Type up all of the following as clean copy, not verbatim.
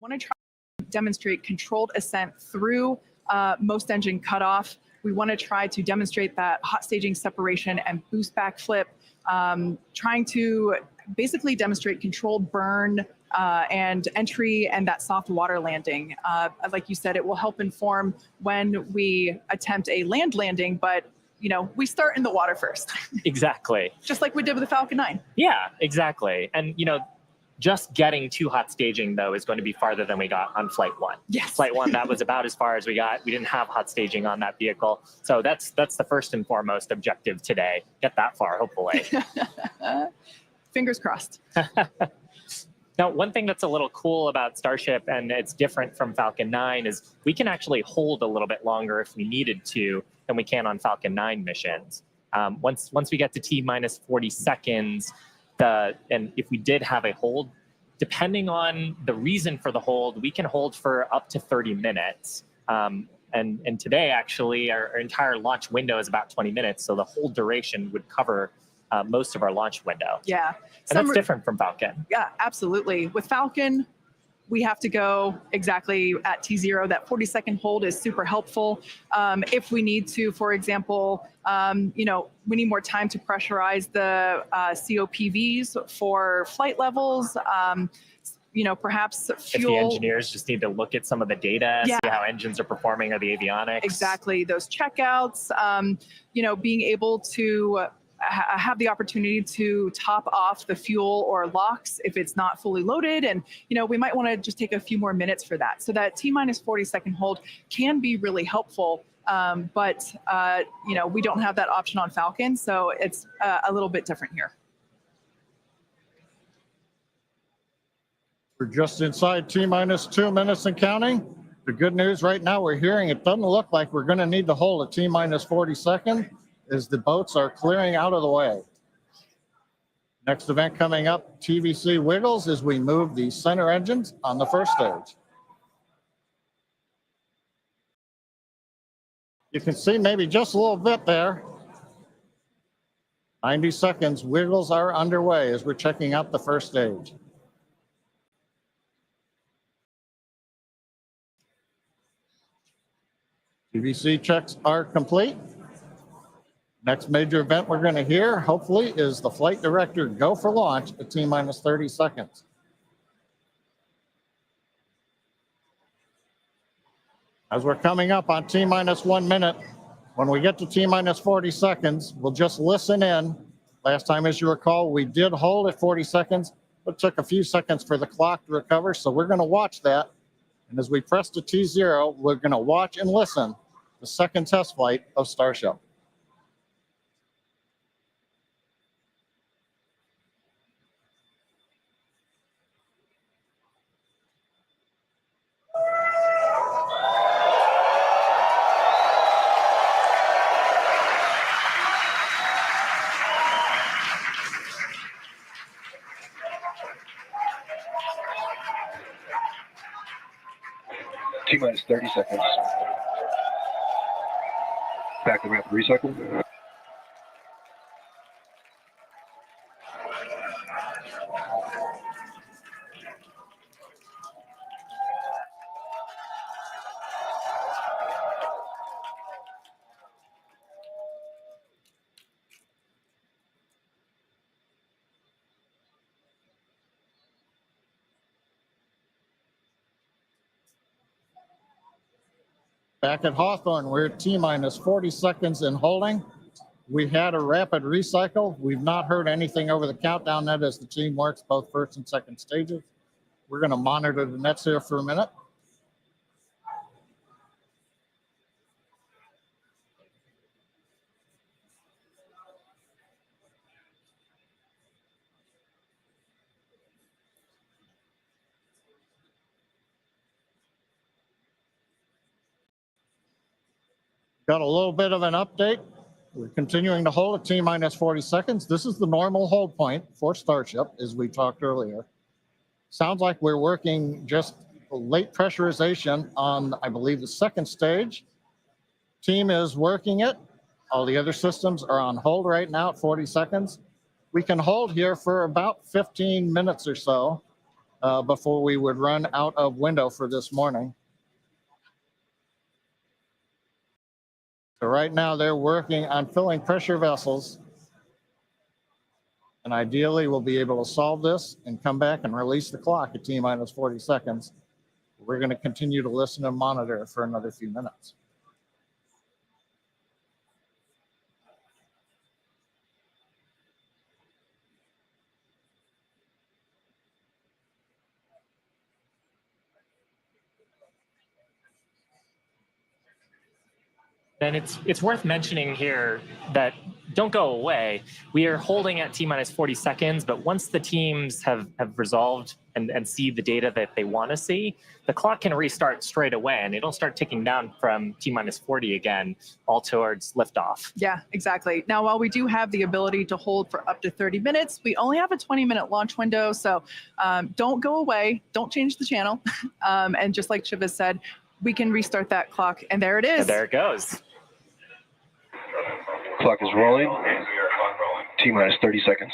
Want to try to demonstrate controlled ascent through most engine cutoff. We want to try to demonstrate that hot staging separation and boost backflip, trying to basically demonstrate controlled burn and entry and that soft water landing. Like you said, it will help inform when we attempt a land landing, but we start in the water first. Exactly. Just like we did with the Falcon 9. Yeah, exactly. And just getting to hot staging, though, is going to be farther than we got on Flight 1. Yes. Flight 1, that was about as far as we got. We didn't have hot staging on that vehicle. So that's the first and foremost objective today. Get that far, hopefully. Fingers crossed. Now, one thing that's a little cool about Starship, and it's different from Falcon 9, is we can actually hold a little bit longer if we needed to than we can on Falcon 9 missions. Once we get to T-minus 40 seconds, and if we did have a hold, depending on the reason for the hold, we can hold for up to 30 minutes. And today, actually, our entire launch window is about 20 minutes, so the whole duration would cover most of our launch window. Yeah. And that's different from Falcon. Yeah, absolutely. With Falcon, we have to go exactly at T0. That 40-second hold is super helpful. If we need to, for example, we need more time to pressurize the COPVs for flight levels. Perhaps fuel. If the engineers just need to look at some of the data, see how engines are performing or the avionics. Exactly. Those checkouts, being able to have the opportunity to top off the fuel or LOX if it's not fully loaded. And, we might want to just take a few more minutes for that. So that T-minus 40-second hold can be really helpful. But we don't have that option on Falcon. So it's a little bit different here. We're just inside T-minus 2 minutes and counting. The good news right now we're hearing it doesn't look like we're going to need to hold a T-minus 40 second as the boats are clearing out of the way. Next event coming up, TVC wiggles as we move the center engines on the first stage. You can see maybe just a little bit there. 90 seconds, wiggles are underway as we're checking out the first stage. TVC checks are complete. Next major event we're going to hear, hopefully, is the flight director go for launch at T-minus 30 seconds. As we're coming up on T-minus 1 minute, when we get to T-minus 40 seconds, we'll just listen in. Last time, as you recall, we did hold at 40 seconds, but it took a few seconds for the clock to recover, so we're going to watch that. And as we press to T0, we're going to watch and listen the second test flight of Starship. T-minus 30 seconds. Back to rapid recycle. Back at Hawthorne, we're at T-minus 40 seconds in holding. We had a rapid recycle. We've not heard anything over the countdown net as the team works both first and second stages. We're going to monitor the nets here for a minute. Got a little bit of an update. We're continuing to hold at T-minus 40 seconds. This is the normal hold point for Starship, as we talked earlier. Sounds like we're working just late pressurization on, I believe, the second stage. Team is working it. All the other systems are on hold right now at 40 seconds. We can hold here for about 15 minutes or so. before we would run out of window for this morning. So right now they're working on filling pressure vessels. And ideally we'll be able to solve this and come back and release the clock at T-minus 40 seconds. We're going to continue to listen and monitor for another few minutes. And it's worth mentioning here that don't go away. We are holding at T-minus 40 seconds, but once the teams have resolved and see the data that they want to see, the clock can restart straight away and it'll start ticking down from T-minus 40 again, all towards liftoff. Yeah, exactly. Now, while we do have the ability to hold for up to 30 minutes, we only have a 20-minute launch window. So don't go away. Don't change the channel. And just like Shiva said, we can restart that clock. And there it is. And there it goes. Clock is rolling. T-minus 30 seconds.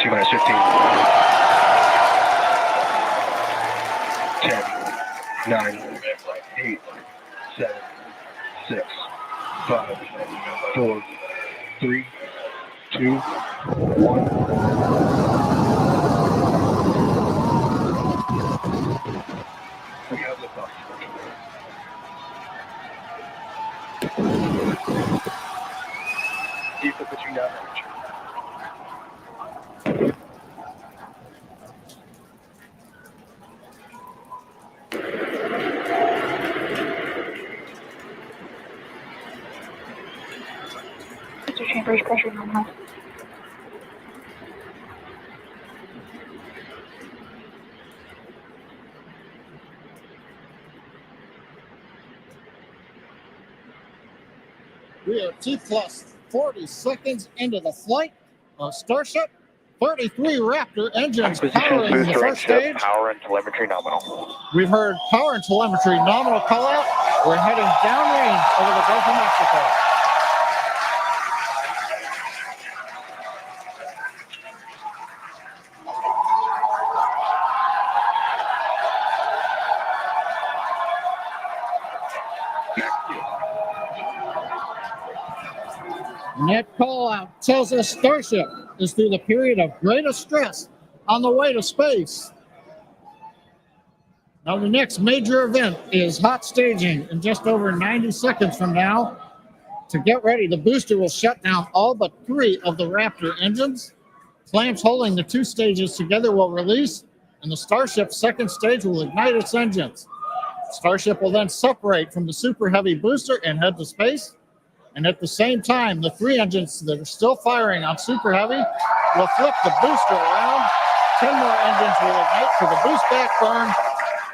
T-minus 15. 10, 9, 8, 7, 6, 5, 4, 3, 2, 1. We have liftoff. Vehicle pitching down range. Chambers pressure nominal. We are T-plus 40 seconds into the flight of Starship. 33 Raptor engines powering the first stage. Power and telemetry nominal. We've heard power and telemetry nominal call out. We're heading downrange over the Gulf of Mexico. And that call out tells us Starship is through the period of greatest stress on the way to space. Now the next major event is hot staging in just over 90 seconds from now. To get ready, the booster will shut down all but 3 of the Raptor engines. Clamps holding the 2 stages together will release, and the Starship's second stage will ignite its engines. Starship will then separate from the Superheavy booster and head to space. And at the same time, the 3 engines that are still firing on Superheavy will flip the booster around. 10 more engines will ignite for the boost back burn,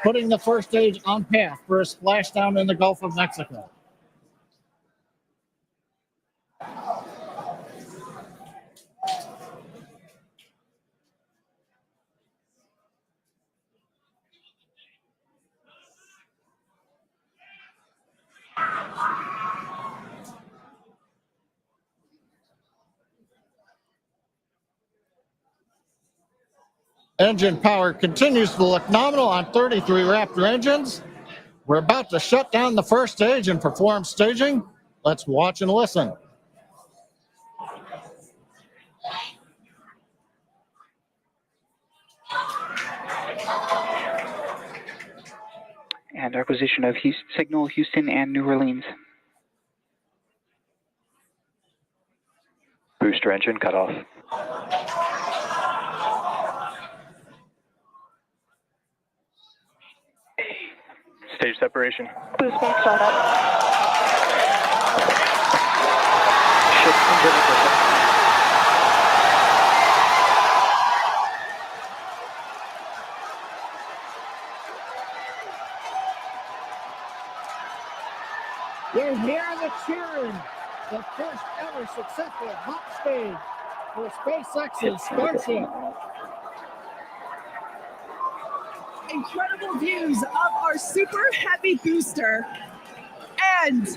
putting the first stage on path for a splashdown in the Gulf of Mexico. Engine power continues to look nominal on 33 Raptor engines. We're about to shut down the first stage and perform staging. Let's watch and listen. And acquisition of signal Houston and New Orleans. Booster engine cut off. Stage separation. Boost back startup. Shift engine ignition. You're hearing the cheering. The first ever successful hot stage for SpaceX's Starship. incredible views of our Superheavy booster. And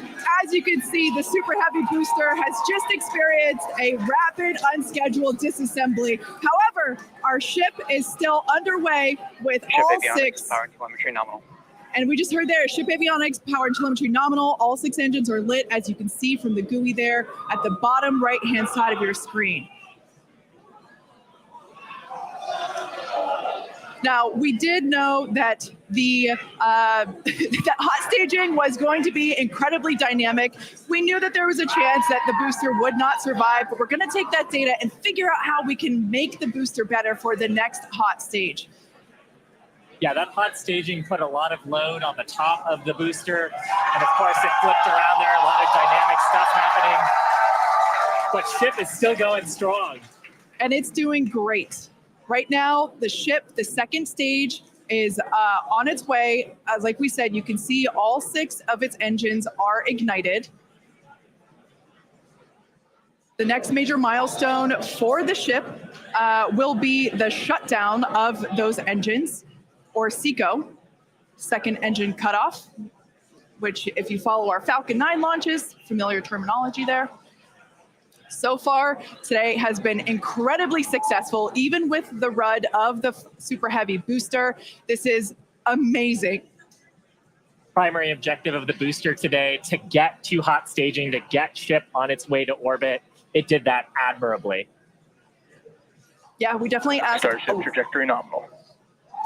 as you can see, the Superheavy booster has just experienced a rapid, unscheduled disassembly. However, our ship is still underway with all six. Power and telemetry nominal. And we just heard there, ship avionics, power and telemetry nominal. All 6 engines are lit, as you can see from the GUI there at the bottom right-hand side of your screen. Now, we did know that the that hot staging was going to be incredibly dynamic. We knew that there was a chance that the booster would not survive, but we're going to take that data and figure out how we can make the booster better for the next hot stage. Yeah, that hot staging put a lot of load on the top of the booster. And of course, it flipped around there, a lot of dynamic stuff happening. But ship is still going strong. And it's doing great. Right now, the ship, the second stage, is on its way. As like we said, you can see all 6 of its engines are ignited. The next major milestone for the ship will be the shutdown of those engines, or SECO, second engine cutoff, which if you follow our Falcon 9 launches, familiar terminology there. So far, today has been incredibly successful, even with the RUD of the Superheavy booster. This is amazing. Primary objective of the booster today, to get to hot staging, to get ship on its way to orbit. It did that admirably. Yeah, we definitely asked. Starship trajectory nominal.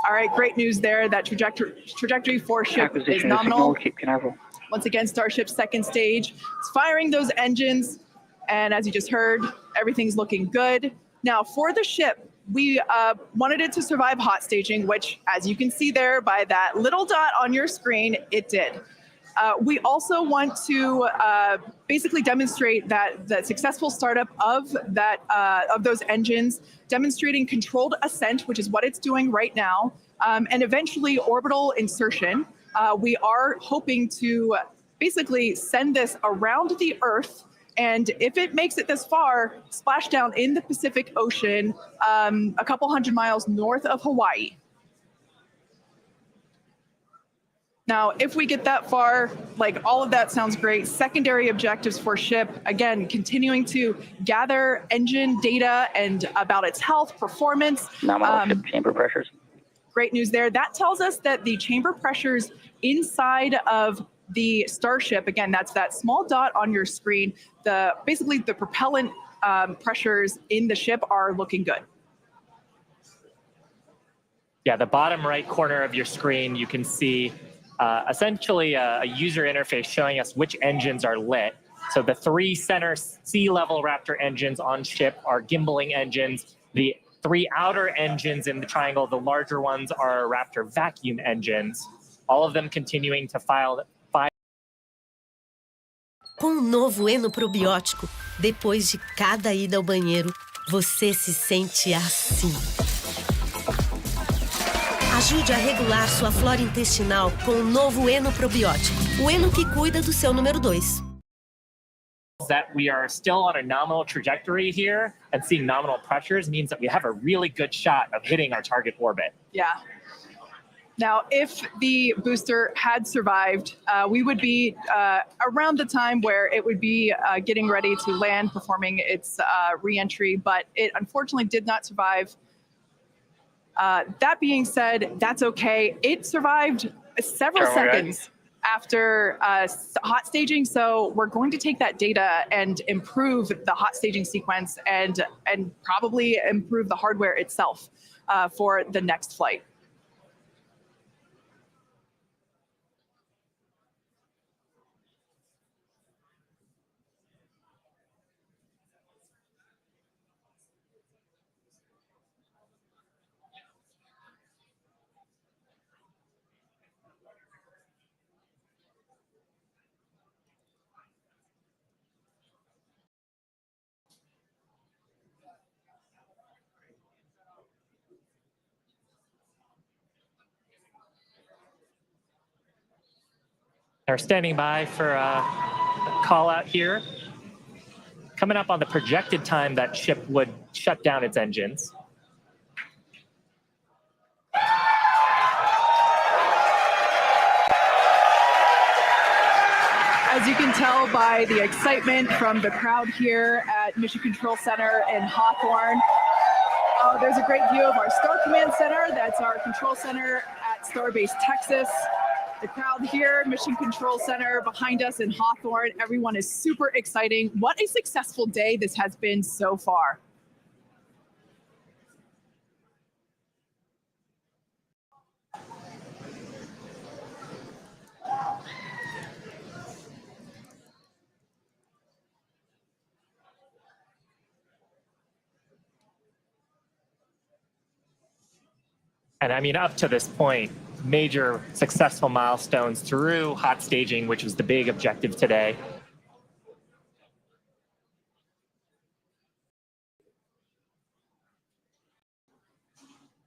All right, great news there. That trajectory for ship is Acquisition of nominal. signal, Cape Canaveral. Once again, Starship's second stage is firing those engines. And as you just heard, everything's looking good. Now for the ship, we wanted it to survive hot staging, which as you can see there by that little dot on your screen, it did. We also want to basically demonstrate that the successful startup of those engines, demonstrating controlled ascent, which is what it's doing right now, and eventually orbital insertion. We are hoping to basically send this around the Earth, and if it makes it this far, splash down in the Pacific Ocean, a couple hundred miles north of Hawaii. Now, if we get that far, like all of that sounds great. Secondary objectives for ship, again, continuing to gather engine data and about its health, performance. Nominal ship chamber pressures. Great news there. That tells us that the chamber pressures inside of the Starship, again, that's that small dot on your screen, basically the propellant pressures in the ship are looking good. Yeah, the bottom right corner of your screen, you can see essentially a user interface showing us which engines are lit. So the 3 center sea level Raptor engines on ship are gimbaling engines. The 3 outer engines in the triangle, the larger ones, are Raptor vacuum engines. All of them continuing to file. Com o novo enoprobiótico, depois de cada ida ao banheiro, você se sente assim. Ajude a regular sua flora intestinal com o novo enoprobiótico, o eno que cuida do seu número 2. That we are still on a nominal trajectory here, and seeing nominal pressures means that we have a really good shot of hitting our target orbit. Yeah. Now, if the booster had survived, we would be around the time where it would be getting ready to land, performing its re-entry, but it unfortunately did not survive. That being said, that's okay. It survived several seconds after hot staging, so we're going to take that data and improve the hot staging sequence and probably improve the hardware itself for the next flight. They're standing by for a call out here. Coming up on the projected time that ship would shut down its engines. As you can tell by the excitement from the crowd here at Mission Control Center in Hawthorne, there's a great view of our Star Command Center. That's our control center at Starbase, Texas. The crowd here, Mission Control Center behind us in Hawthorne. Everyone is super exciting. What a successful day this has been so far. And I mean, up to this point, major successful milestones through hot staging, which was the big objective today.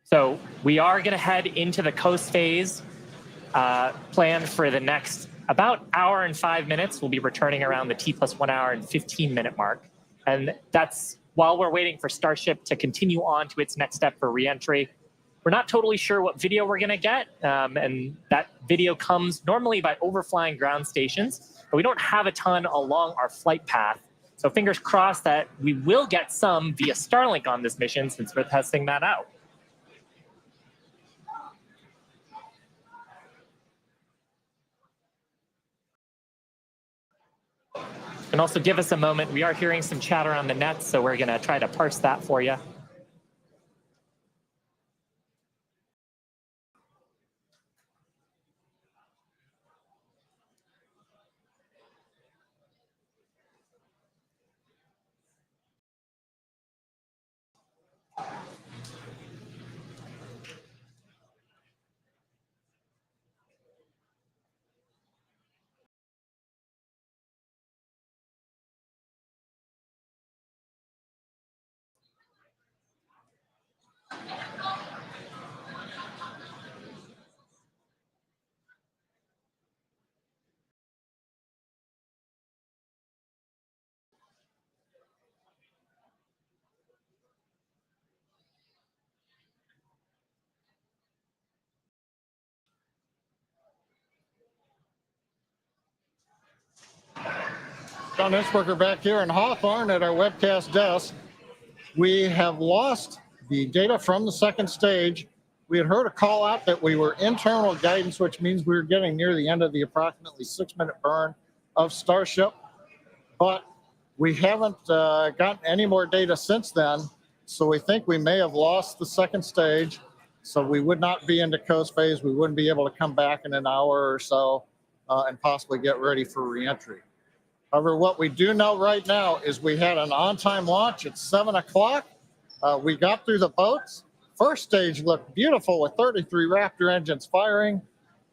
So we are going to head into the coast phase, planned for the next about hour and 5 minutes. We'll be returning around the T+1 hour and 15-minute mark. And that's while we're waiting for Starship to continue on to its next step for reentry. We're not totally sure what video we're going to get, and that video comes normally by overflying ground stations, but we don't have a ton along our flight path. So fingers crossed that we will get some via Starlink on this mission since we're testing that out. And also give us a moment. We are hearing some chatter on the net, so we're going to try to parse that for you. John Innsbrucker back here in Hawthorne at our webcast desk. We have lost the data from the second stage. We had heard a call out that we were internal guidance, which means we were getting near the end of the approximately 6-minute burn of Starship, but we haven't gotten any more data since then. So we think we may have lost the second stage. So we would not be into coast phase. We wouldn't be able to come back in an hour or so and possibly get ready for reentry. However, what we do know right now is we had an on-time launch at 7 o'clock. We got through the boats. First stage looked beautiful with 33 Raptor engines firing.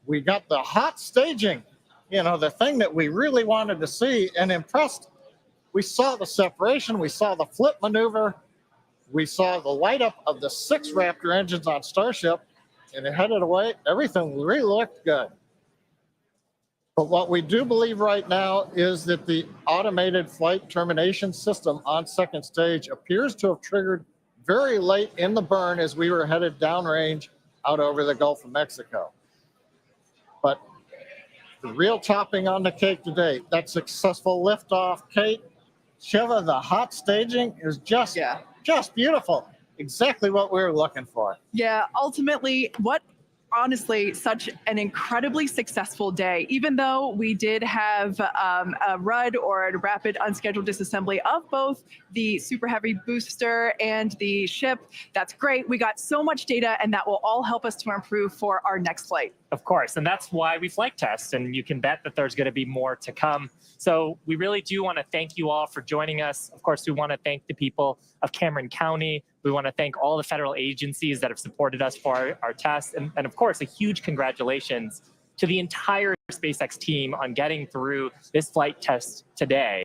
We got the hot staging, you know, the thing that we really wanted to see and impressed. We saw the separation. We saw the flip maneuver. We saw the light up of the 6 Raptor engines on Starship, and it headed away. Everything really looked good. But what we do believe right now is that the automated flight termination system on second stage appears to have triggered very late in the burn as we were headed downrange out over the Gulf of Mexico. But the real topping on the cake today, that successful liftoff, Kate, Shiva, the hot staging is just beautiful. Exactly what we were looking for. Yeah, ultimately, honestly, such an incredibly successful day. Even though we did have a RUD or a rapid unscheduled disassembly of both the Superheavy booster and the ship, that's great. We got so much data, and that will all help us to improve for our next flight. Of course, and that's why we flight test, and you can bet that there's going to be more to come. So we really do want to thank you all for joining us. Of course, we want to thank the people of Cameron County. We want to thank all the federal agencies that have supported us for our test. And of course, a huge congratulations to the entire SpaceX team on getting through this flight test today.